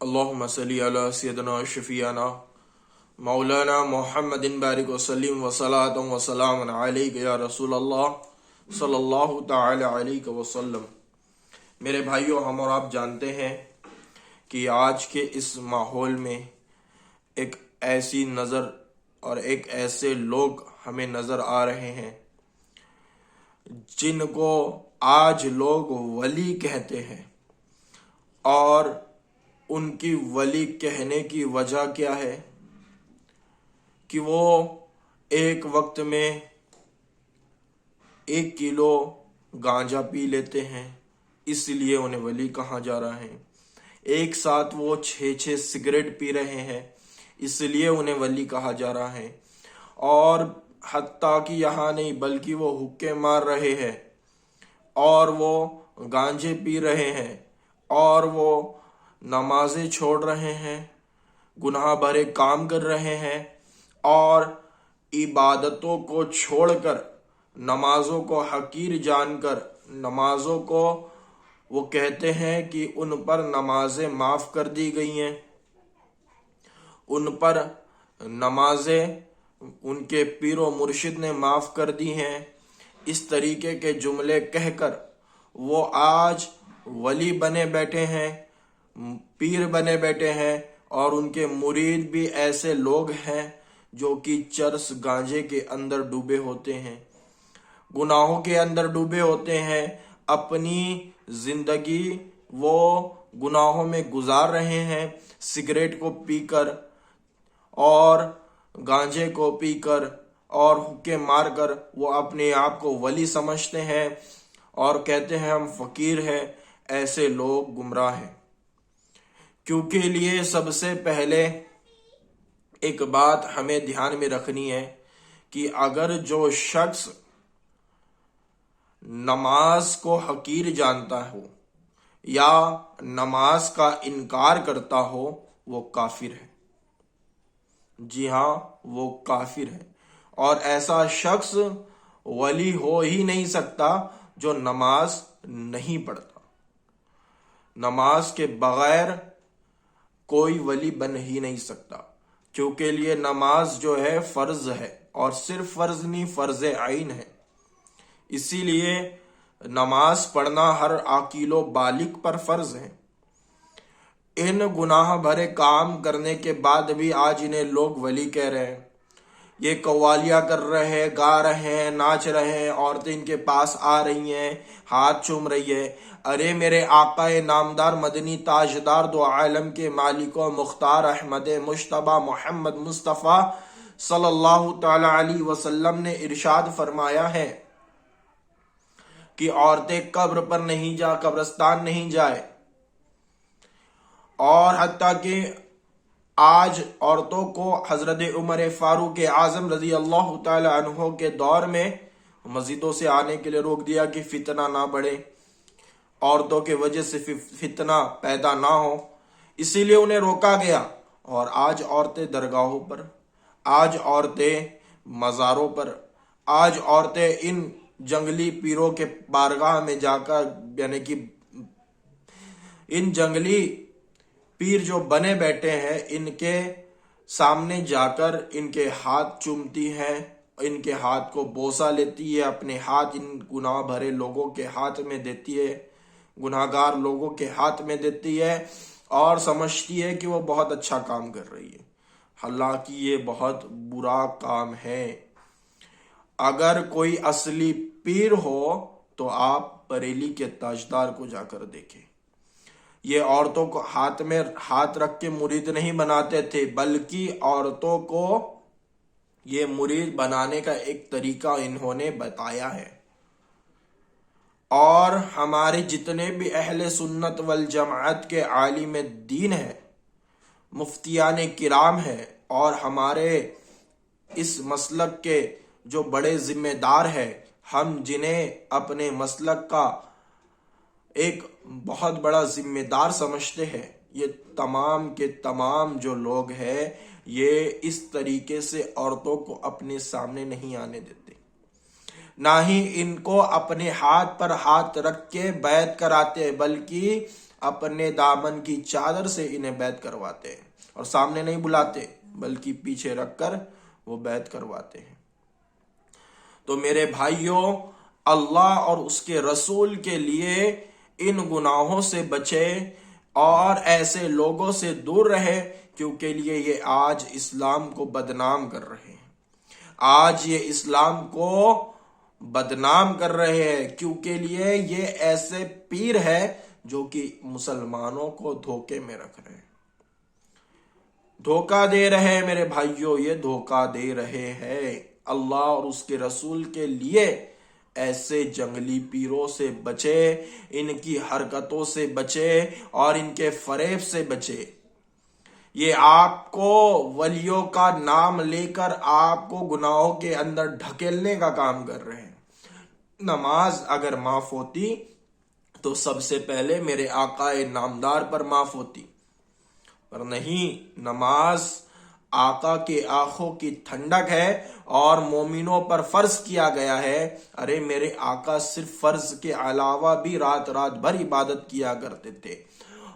اللهم صل على سيدنا شفيعنا مولانا محمد بارک وسلم وصلاۃ وسلام علیک یا رسول اللہ صلی اللہ تعالی علیہ وسلم۔ میرے بھائیوں، ہم اور آپ جانتے ہیں کہ آج کے اس ماحول میں ایک ایسی نظر اور ایک ایسے لوگ ہمیں نظر آ رہے ہیں جن کو آج لوگ ولی کہتے ہیں، اور ان کی ولی کہنے کی وجہ کیا ہے کہ وہ ایک وقت میں 1 کلو گانجا پی لیتے ہیں، اس لیے انہیں ولی کہا جا رہا ہے۔ ایک ساتھ وہ 6 سگریٹ پی رہے ہیں، اس لیے انہیں ولی کہا جا رہا ہے۔ اور حتیٰ کہ یہاں نہیں بلکہ وہ حقے مار رہے ہیں، اور وہ گانجے پی رہے ہیں، اور وہ نمازیں چھوڑ رہے ہیں، گناہ بھرے کام کر رہے ہیں، اور عبادتوں کو چھوڑ کر، نمازوں کو حقیر جان کر، نمازوں کو وہ کہتے ہیں کہ ان پر نمازیں معاف کر دی گئی ہیں، ان پر نمازیں ان کے پیر و مرشد نے معاف کر دی ہیں، اس طریقے کے جملے کہہ کر وہ آج ولی بنے بیٹھے ہیں، پیر بنے بیٹھے ہیں، اور ان کے مرید بھی ایسے لوگ ہیں جو کہ چرس گانجے کے اندر ڈوبے ہوتے ہیں، گناہوں کے اندر ڈوبے ہوتے ہیں، اپنی زندگی وہ گناہوں میں گزار رہے ہیں، سگریٹ کو پی کر اور گانجے کو پی کر اور حقے مار کر وہ اپنے آپ کو ولی سمجھتے ہیں اور کہتے ہیں ہم فقیر ہیں۔ ایسے لوگ گمراہ ہیں، کیونکہ لیے سب سے پہلے ایک بات ہمیں دھیان میں رکھنی ہے کہ اگر جو شخص نماز کو حقیر جانتا ہو یا نماز کا انکار کرتا ہو، وہ کافر ہے۔ جی ہاں، وہ کافر ہے، اور ایسا شخص ولی ہو ہی نہیں سکتا جو نماز نہیں پڑھتا۔ نماز کے بغیر کوئی ولی بن ہی نہیں سکتا، کیونکہ لیے نماز جو ہے فرض ہے، اور صرف فرض نہیں، فرض عین ہے۔ اسی لیے نماز پڑھنا ہر عاقل و بالغ پر فرض ہے۔ ان گناہ بھرے کام کرنے کے بعد بھی آج انہیں لوگ ولی کہہ رہے ہیں۔ یہ قوالیاں کر رہے ہیں، گا رہے ہیں، ناچ رہے ہیں، عورتیں ان کے پاس آ رہی ہیں، ہاتھ چوم رہی ہے۔ ارے میرے آقا نامدار مدنی تاجدار دو عالم کے مالک و مختار احمد مجتبی محمد مصطفیٰ صلی اللہ تعالی علیہ وسلم نے ارشاد فرمایا ہے کہ عورتیں قبر پر نہیں جا، قبرستان نہیں جائے، اور حتیٰ کہ آج عورتوں کو حضرت عمر فاروق اعظم رضی اللہ تعالی عنہ کے دور میں مسجدوں سے آنے کے لیے روک دیا کہ فتنہ نہ بڑھے، عورتوں کے وجہ سے فتنہ پیدا نہ ہو، اسی لیے انہیں روکا گیا۔ اور آج عورتیں درگاہوں پر، آج عورتیں مزاروں پر، آج عورتیں ان جنگلی پیروں کے بارگاہ میں جا کر، یعنی کہ ان جنگلی پیر جو بنے بیٹھے ہیں، ان کے سامنے جا کر ان کے ہاتھ چومتی ہیں، ان کے ہاتھ کو بوسہ لیتی ہے، اپنے ہاتھ ان گناہ بھرے لوگوں کے ہاتھ میں دیتی ہے، گناہ گار لوگوں کے ہاتھ میں دیتی ہے، اور سمجھتی ہے کہ وہ بہت اچھا کام کر رہی ہے، حالانکہ یہ بہت برا کام ہے۔ اگر کوئی اصلی پیر ہو تو آپ بریلی کے تاجدار کو جا کر دیکھیں، یہ عورتوں کو ہاتھ میں ہاتھ رکھ کے مرید نہیں بناتے تھے، بلکہ عورتوں کو یہ مرید بنانے کا ایک طریقہ انہوں نے بتایا ہے۔ اور ہمارے جتنے بھی اہل سنت والجماعت کے عالم دین ہیں، مفتیان کرام ہیں، اور ہمارے اس مسلک کے جو بڑے ذمہ دار ہیں، ہم جنہیں اپنے مسلک کا ایک بہت بڑا ذمہ دار سمجھتے ہیں، یہ تمام کے تمام جو لوگ ہیں، یہ اس طریقے سے عورتوں کو اپنے سامنے نہیں آنے دیتے۔ نہ ہی ان کو اپنے ہاتھ پر ہاتھ رکھ کے بیعت کراتے بلکہ اپنے دامن کی چادر سے انہیں بیعت کرواتے ہیں، اور سامنے نہیں بلاتے بلکہ پیچھے رکھ کر وہ بیعت کرواتے ہیں۔ تو میرے بھائیوں، اللہ اور اس کے رسول کے لیے ان گناہوں سے بچے اور ایسے لوگوں سے دور رہے، کیونکہ یہ آج اسلام کو بدنام کر رہے ہیں۔ آج یہ اسلام کو بدنام کر رہے ہیں، کیونکہ یہ ایسے پیر ہے جو کہ مسلمانوں کو دھوکے میں رکھ رہے ہیں، دھوکہ دے رہے ہیں۔ میرے بھائیوں، یہ دھوکہ دے رہے ہیں۔ اللہ اور اس کے رسول کے لیے ایسے جنگلی پیروں سے بچے، ان کی حرکتوں سے بچے اور ان کے فریب سے بچے۔ یہ آپ کو ولیوں کا نام لے کر آپ کو گناہوں کے اندر ڈھکیلنے کا کام کر رہے ہیں۔ نماز اگر معاف ہوتی تو سب سے پہلے میرے آقا نامدار پر معاف ہوتی، پر نہیں، نماز آقا کے آنکھوں کی ٹھنڈک ہے اور مومنوں پر فرض کیا گیا ہے۔ ارے میرے آقا صرف فرض کے علاوہ بھی رات رات بھر عبادت کیا کرتے تھے۔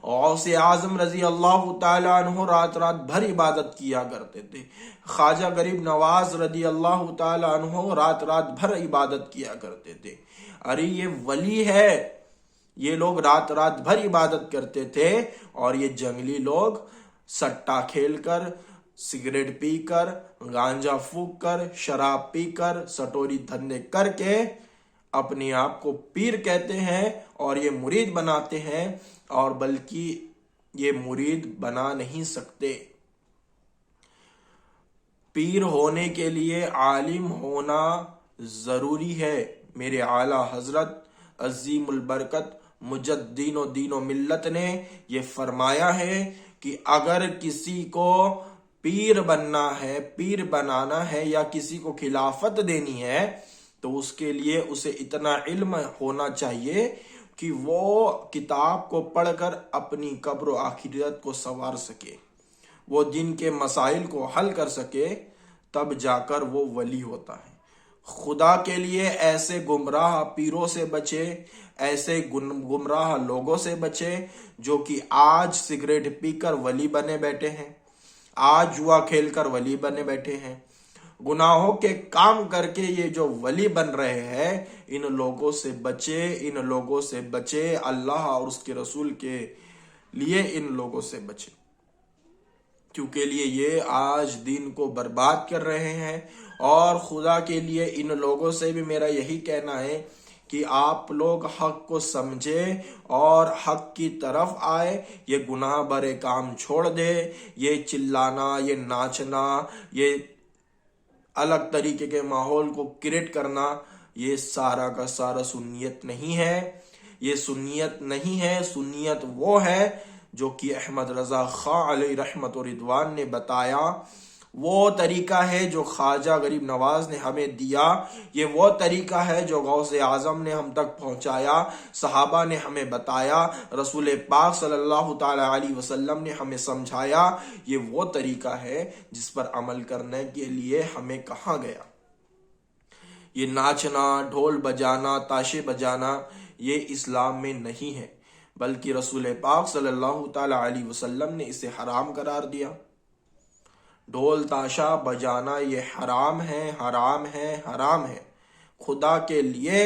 غوث اعظم رضی اللہ تعالی عنہ رات رات بھر عبادت کیا کرتے تھے۔ خواجہ غریب نواز رضی اللہ تعالی عنہ رات رات بھر عبادت کیا کرتے تھے۔ ارے یہ ولی ہے، یہ لوگ رات رات بھر عبادت کرتے تھے، اور یہ جنگلی لوگ سٹا کھیل کر، سگریٹ پی کر، گانجا پھونک کر، شراب پی کر، سٹوری دھندے کر کے اپنے آپ کو پیر کہتے ہیں اور یہ مرید بناتے ہیں، اور بلکہ یہ مرید بنا نہیں سکتے۔ پیر ہونے کے لیے عالم ہونا ضروری ہے۔ میرے اعلیٰ حضرت عظیم البرکت مجدین و دین و ملت نے یہ فرمایا ہے کہ اگر کسی کو پیر بننا ہے، پیر بنانا ہے، یا کسی کو خلافت دینی ہے، تو اس کے لیے اسے اتنا علم ہونا چاہیے کہ وہ کتاب کو پڑھ کر اپنی قبر و آخرت کو سنوار سکے، وہ دین کے مسائل کو حل کر سکے، تب جا کر وہ ولی ہوتا ہے۔ خدا کے لیے ایسے گمراہ پیروں سے بچے، ایسے گمراہ لوگوں سے بچے جو کہ آج سگریٹ پی کر ولی بنے بیٹھے ہیں، آج جوا کھیل کر ولی بنے بیٹھے ہیں، گناہوں کے کام کر کے یہ جو ولی بن رہے ہیں، ان لوگوں سے بچے، ان لوگوں سے بچے، اللہ اور اس کے رسول کے لیے ان لوگوں سے بچے، کیونکہ یہ آج دین کو برباد کر رہے ہیں۔ اور خدا کے لیے ان لوگوں سے بھی میرا یہی کہنا ہے کہ آپ لوگ حق کو سمجھے اور حق کی طرف آئے، یہ گناہ برے کام چھوڑ دے، یہ چلانا، یہ ناچنا، یہ الگ طریقے کے ماحول کو کریٹ کرنا، یہ سارا کا سارا سنیت نہیں ہے، یہ سنیت نہیں ہے۔ سنیت وہ ہے جو کہ احمد رضا خاں علیہ رحمت و رضوان نے بتایا، وہ طریقہ ہے جو خواجہ غریب نواز نے ہمیں دیا، یہ وہ طریقہ ہے جو غوث اعظم نے ہم تک پہنچایا، صحابہ نے ہمیں بتایا، رسول پاک صلی اللہ تعالی علیہ وسلم نے ہمیں سمجھایا، یہ وہ طریقہ ہے جس پر عمل کرنے کے لیے ہمیں کہا گیا۔ یہ ناچنا، ڈھول بجانا، تاشے بجانا، یہ اسلام میں نہیں ہے، بلکہ رسول پاک صلی اللہ تعالی علیہ وسلم نے اسے حرام قرار دیا۔ ڈھول تاشا بجانا یہ حرام ہے، حرام ہے، حرام ہے۔ خدا کے لیے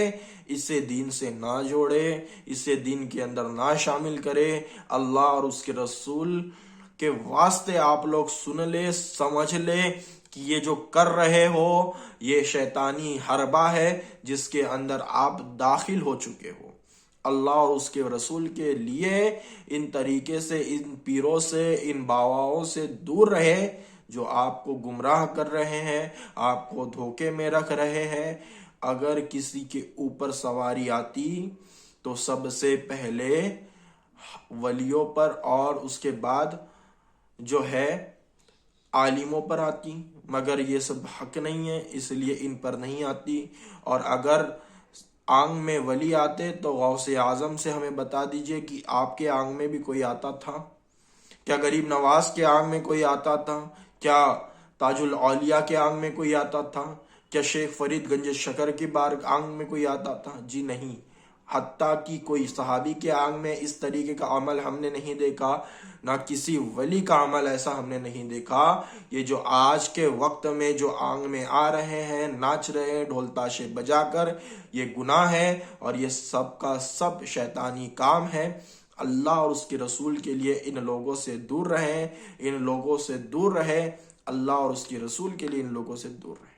اسے دین سے نہ جوڑے، اسے دین کے اندر نہ شامل کرے۔ اللہ اور اس کے رسول کے واسطے آپ لوگ سن لے، سمجھ لے کہ یہ جو کر رہے ہو یہ شیطانی حربہ ہے جس کے اندر آپ داخل ہو چکے ہو۔ اللہ اور اس کے رسول کے لیے ان طریقے سے، ان پیروں سے، ان باواؤں سے دور رہے جو آپ کو گمراہ کر رہے ہیں، آپ کو دھوکے میں رکھ رہے ہیں۔ اگر کسی کے اوپر سواری آتی تو سب سے پہلے ولیوں پر اور اس کے بعد جو ہے عالموں پر آتی، مگر یہ سب حق نہیں ہے، اس لیے ان پر نہیں آتی۔ اور اگر آنگ میں ولی آتے تو غوث اعظم سے ہمیں بتا دیجئے کہ آپ کے آنگ میں بھی کوئی آتا تھا؟ کیا غریب نواز کے آنگ میں کوئی آتا تھا؟ کیا تاج الاولیاء کے آنگ میں کوئی آتا تھا؟ کیا شیخ فرید گنج شکر کی بار آنکھ میں کوئی آتا تھا؟ جی نہیں. حتیٰ کہ کوئی صحابی کے آنکھ میں اس طریقے کا عمل ہم نے نہیں دیکھا، نہ کسی ولی کا عمل ایسا ہم نے نہیں دیکھا. یہ جو آج کے وقت میں جو آنکھ میں آ رہے ہیں، ناچ رہے ہیں ڈھول تاشے بجا کر، یہ گناہ ہے اور یہ سب کا سب شیطانی کام ہے. اللہ اور اس کے رسول کے لیے ان لوگوں سے دور رہیں، ان لوگوں سے دور رہے. اللہ اور اس کے رسول کے لیے ان لوگوں سے دور رہے.